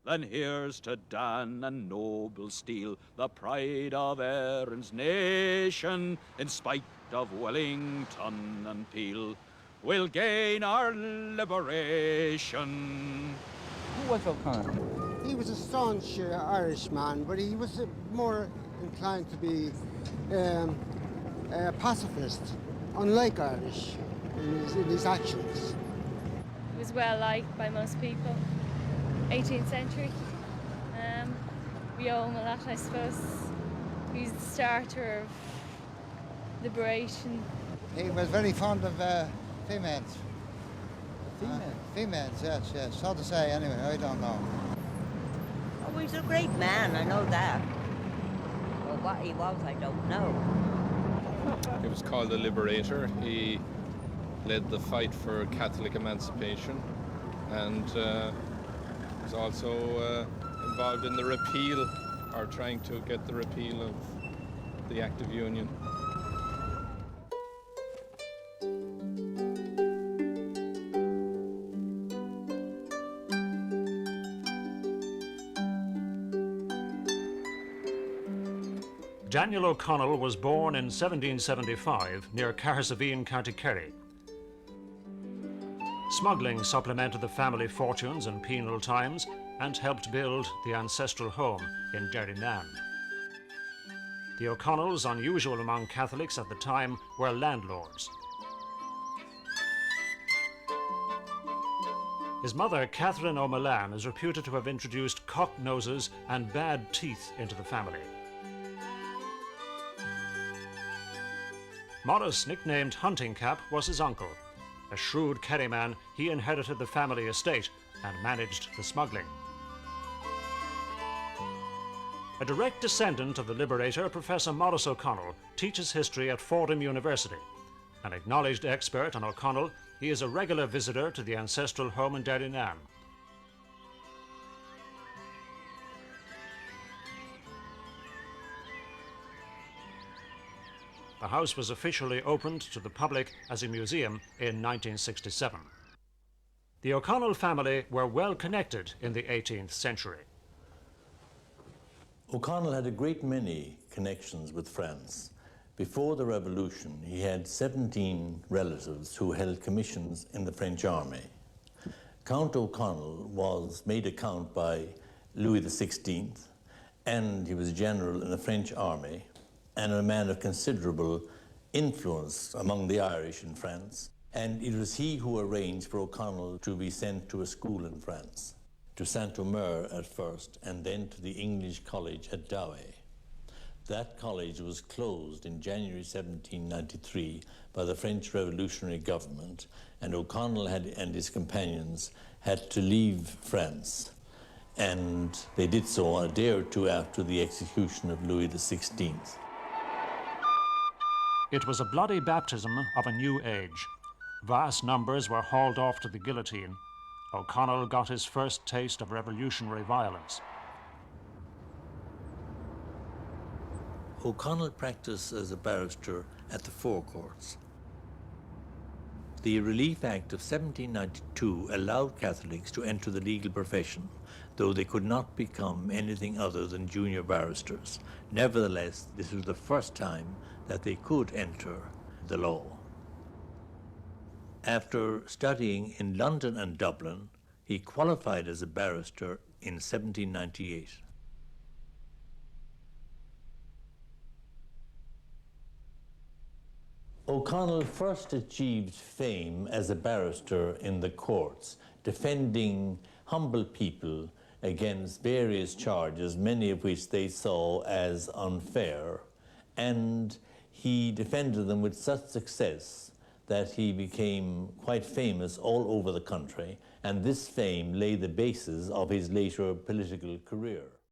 Then here's to Dan and noble Steele, the pride of Erin's nation, in spite of Wellington and Peel, we'll gain our liberation. Who was O'Connell? He was a staunch Irishman, but he was more inclined to be a pacifist, unlike Irish in his actions. He was well liked by most people. 18th century. We owe him a lot, I suppose. He's the starter of liberation. He was very fond of females. Females? Females, yes. So to say, anyway, I don't know. Oh, he's a great man, I know that. But what he was, I don't know. He was called the Liberator. He led the fight for Catholic emancipation and was also involved in the repeal, or trying to get the repeal of the Act of Union. Daniel O'Connell was born in 1775 near Cahirciveen, County Kerry. Smuggling supplemented the family fortunes in penal times and helped build the ancestral home in Derrynane. The O'Connells, unusual among Catholics at the time, were landlords. His mother, Catherine O'Mullane, is reputed to have introduced cock noses and bad teeth into the family. Maurice, nicknamed Hunting Cap, was his uncle. A shrewd Kerryman, he inherited the family estate and managed the smuggling. A direct descendant of the Liberator, Professor Maurice O'Connell teaches history at Fordham University. An acknowledged expert on O'Connell, he is a regular visitor to the ancestral home in Derrynane. The house was officially opened to the public as a museum in 1967. The O'Connell family were well connected in the 18th century. O'Connell had a great many connections with France. Before the Revolution, he had 17 relatives who held commissions in the French army. Count O'Connell was made a count by Louis XVI, and he was a general in the French army, and a man of considerable influence among the Irish in France. And it was he who arranged for O'Connell to be sent to a school in France, to Saint-Omer at first, and then to the English College at Douai. That college was closed in January 1793 by the French revolutionary government, and O'Connell and his companions had to leave France. And they did so a day or two after the execution of Louis XVI. It was a bloody baptism of a new age. Vast numbers were hauled off to the guillotine. O'Connell got his first taste of revolutionary violence. O'Connell practiced as a barrister at the Four Courts. The Relief Act of 1792 allowed Catholics to enter the legal profession, though they could not become anything other than junior barristers. Nevertheless, this was the first time that they could enter the law. After studying in London and Dublin, he qualified as a barrister in 1798. O'Connell first achieved fame as a barrister in the courts, defending humble people against various charges, many of which they saw as unfair, and he defended them with such success that he became quite famous all over the country, and this fame laid the basis of his later political career.